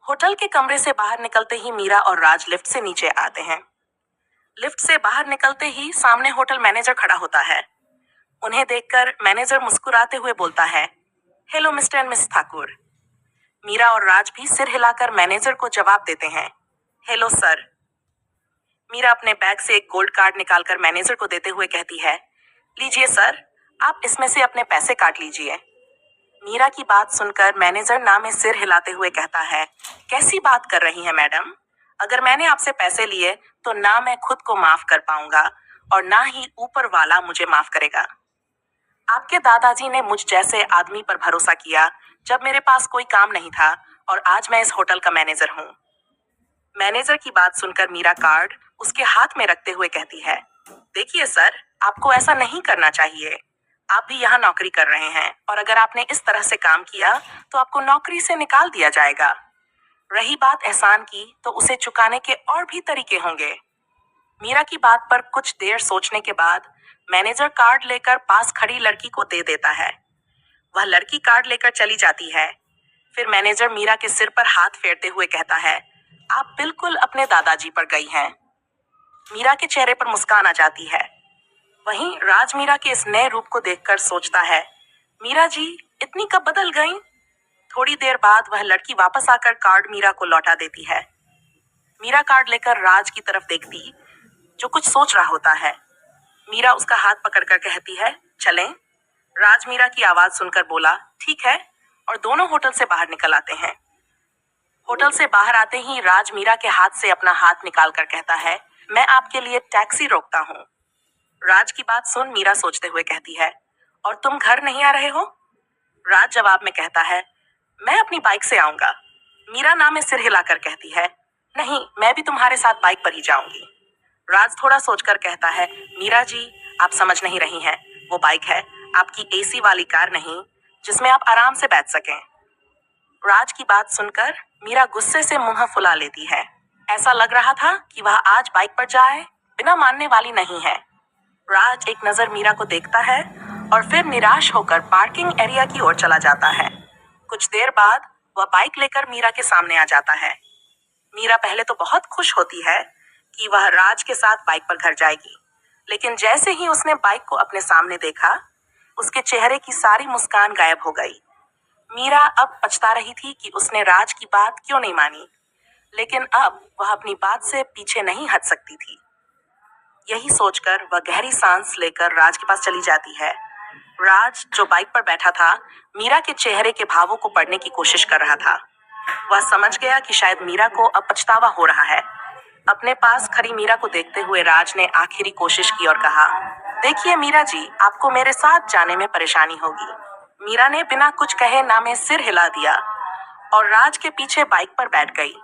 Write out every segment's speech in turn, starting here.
Hotel के कमरे से बाहर निकलते ही मीरा और राज लिफ्ट से नीचे आते हैं। लिफ्ट से बाहर निकलते ही सामने होटल मैनेजर खड़ा होता है। उन्हें देखकर मैनेजर मुस्कुराते हुए बोलता है, hello mister and miss Thakur. Meera और राज भी सिर हिलाकर मैनेजर को जवाब देते हैं, हेलो सर। मीरा अपने बैग से एक गोल्ड कार्ड निकालकर मैनेजर को देते हुए कहती है, लीजिए सर, आप इसमें से अपने पैसे काट लीजिए। मीरा की बात सुनकर मैनेजर ना में सिर हिलाते हुए कहता है, कैसी बात कर रही हैं मैडम? अगर मैंने आपसे पैसे लिए तो ना मैं खुद को माफ कर पाऊंगा और ना ही ऊपर वाला मुझे माफ करेगा। आपके दादाजी ने मुझ जैसे आदमी पर भरोसा किया जब मेरे पास कोई काम नहीं था और आज मैं इस होटल का मैनेजर हूँ। मैनेजर की बात सुनकर मीरा कार्ड उसके हाथ में रखते हुए कहती है, देखिए सर, आपको ऐसा नहीं करना चाहिए। आप भी यहाँ नौकरी कर रहे हैं और अगर आपने इस तरह से काम किया तो आपको नौकरी से निकाल दिया जाएगा। रही बात एहसान की, तो उसे चुकाने के और भी तरीके होंगे। मीरा की बात पर कुछ देर सोचने के बाद मैनेजर कार्ड लेकर पास खड़ी लड़की को दे देता है। वह लड़की कार्ड लेकर चली जाती है। फिर मैनेजर मीरा के सिर पर हाथ फेरते हुए कहता है, आप बिल्कुल अपने दादाजी पर गई हैं। मीरा के चेहरे पर मुस्कान आ जाती है। वहीं राज मीरा के इस नए रूप को देखकर सोचता है, मीरा जी इतनी कब बदल गईं? थोड़ी देर बाद वह लड़की वापस आकर कार्ड मीरा को लौटा देती है। मीरा कार्ड लेकर राज की तरफ देखती, जो कुछ सोच रहा होता है। मीरा उसका हाथ पकड़कर कहती है, चलें? राज मीरा की आवाज सुनकर बोला, ठीक है, और दोनों होटल से बाहर निकल आते हैं। होटल से बाहर आते ही राज मीरा के हाथ से अपना हाथ निकालकर कहता है, मैं आपके लिए टैक्सी रोकता हूँ। राज की बात सुन मीरा सोचते हुए कहती है, और तुम घर नहीं आ रहे हो? राज जवाब में कहता है, मैं अपनी बाइक से आऊंगा। मीरा ना में सिर हिलाकर कहती है, नहीं, मैं भी तुम्हारे साथ बाइक पर ही जाऊंगी। राज थोड़ा सोचकर कहता है, मीरा जी, आप समझ नहीं रही हैं, वो बाइक है आपकी एसी वाली कार नहीं, जिसमें आप आराम से बैठ सकें। राज की बात सुनकर मीरा गुस्से से मुंह फुला लेती है। ऐसा लग रहा था कि वह आज बाइक पर जाए, बिना मानने वाली नहीं है। राज एक नजर मीरा को देखता है और फिर निराश होकर पार्किंग एरिया की ओर चला जाता है। कुछ देर बाद वह बाइक लेकर मीरा के सामने आ जाता है। मीरा पहले तो बहुत खुश होती है कि वह राज के साथ बाइक पर घर जाएगी, लेकिन जैसे ही उसने बाइक को अपने सामने देखा, उसके चेहरे की सारी मुस्कान गायब हो गई। मीरा अब पछता रही थी कि उसने राज की बात क्यों नहीं मानी, लेकिन अब वह अपनी बात से पीछे नहीं हट सकती थी। यही सोचकर वह गहरी सांस लेकर राज के पास चली जाती है। राज, जो बाइक पर बैठा था, मीरा के चेहरे के भावों को पढ़ने की कोशिश कर रहा था। वह समझ गया कि शायद मीरा को अब पछतावा हो रहा है। अपने पास खड़ी मीरा को देखते हुए राज ने आखिरी कोशिश की और कहा, देखिए मीरा जी, आपको मेरे साथ जाने में परेशानी होगी। मीरा ने बिना कुछ कहे ना में सिर हिला दिया और राज के पीछे बाइक पर बैठ गई।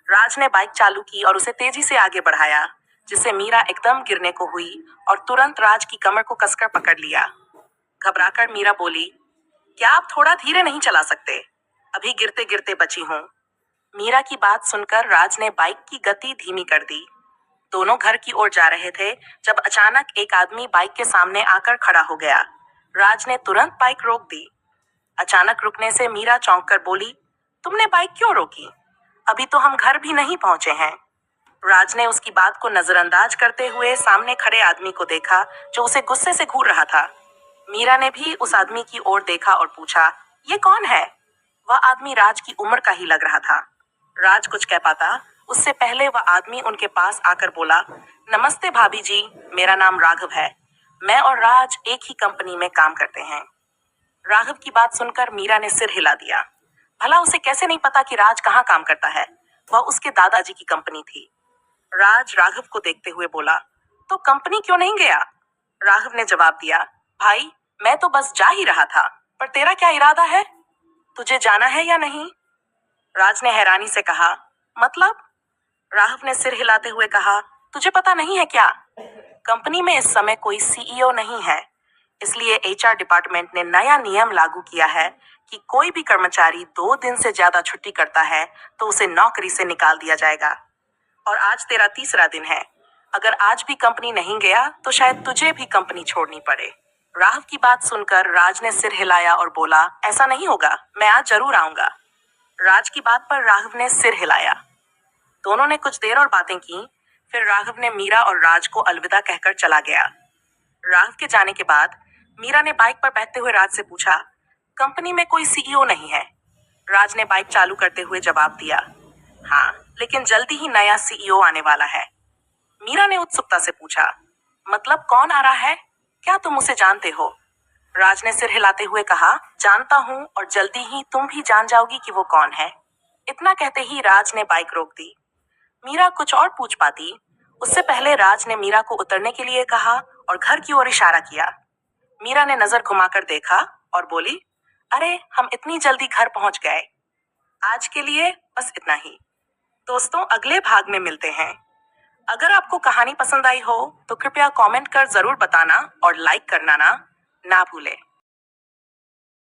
राज ने बाइक चालू की और उसे तेजी से आगे बढ़ाया, जिससे मीरा एकदम गिरने को हुई और तुरंत राज की कमर को कसकर पकड़ लिया। घबराकर मीरा बोली, क्या आप थोड़ा धीरे नहीं चला सकते? अभी गिरते गिरते बची हूँ। मीरा की बात सुनकर राज ने बाइक की गति धीमी कर दी। दोनों घर की ओर जा रहे थे जब अचानक एक आदमी बाइक के सामने आकर खड़ा हो गया। राज ने तुरंत बाइक रोक दी। अचानक रुकने से मीरा चौंक कर बोली, तुमने बाइक क्यों रोकी? अभी तो हम घर भी नहीं पहुंचे हैं। राज ने उसकी बात को नजरअंदाज करते हुए सामने खड़े आदमी को देखा, जो उसे गुस्से से घूर रहा था। मीरा ने भी उस आदमी की ओर देखा और पूछा, ये कौन है? वह आदमी राज की उम्र का ही लग रहा था। राज कुछ कह पाता उससे पहले वह आदमी उनके पास आकर बोला, नमस्ते भाभी जी, मेरा नाम राघव है। मैं और राज एक ही कंपनी में काम करते हैं। राघव की बात सुनकर मीरा ने सिर हिला दिया। भला उसे कैसे नहीं पता कि राज कहाँ काम करता है? वह उसके दादाजी की कंपनी थी। राज राघव को देखते हुए बोला, तो कंपनी क्यों नहीं गया? राघव ने जवाब दिया, भाई, मैं तो बस जा ही रहा था, पर तेरा क्या इरादा है? तुझे जाना है या नहीं? राज ने हैरानी से कहा, मतलब? राघव ने सिर हिलाते हुए कहा, तुझे पता नहीं है क्या? कंपनी में इस समय कोई सीईओ नहीं है, इसलिए एचआर डिपार्टमेंट ने नया नियम लागू किया है कि कोई भी कर्मचारी 2 दिन से ज्यादा छुट्टी करता है तो उसे नौकरी से निकाल दिया जाएगा। और आज तेरा तीसरा दिन है। अगर आज भी कंपनी नहीं गया तो शायद तुझे भी कंपनी छोड़नी पड़े। राघव की बात सुनकर राज ने सिर हिलाया और बोला, ऐसा नहीं होगा, मैं आज जरूर आऊंगा। राज की बात पर राघव ने सिर हिलाया। दोनों ने कुछ देर और बातें की। फिर राघव ने मीरा और राज को अलविदा कहकर चला गया। राघव के जाने के बाद मीरा ने बाइक पर बैठते हुए राज से पूछा, कंपनी में कोई सीईओ नहीं है? राज ने बाइक चालू करते हुए जवाब दिया, हाँ, लेकिन जल्दी ही नया सीईओ आने वाला है। मीरा ने उत्सुकता से पूछा, मतलब कौन आ रहा है? क्या तुम उसे जानते हो? राज ने सिर हिलाते हुए कहा, जानता हूँ और जल्दी ही तुम भी जान जाओगी कि वो कौन है। इतना कहते ही राज ने बाइक रोक दी। मीरा कुछ और पूछ पाती, उससे पहले राज ने मीरा को उतरने के लिए कहा और घर की ओर इशारा किया। मीरा ने नजर घुमाकर देखा और बोली, अरे हम इतनी जल्दी घर पहुंच गए। आज के लिए बस इतना ही। दोस्तों, अगले भाग में मिलते हैं। अगर आपको कहानी पसंद आई हो तो कृपया कमेंट कर जरूर बताना और लाइक करना ना भूलें।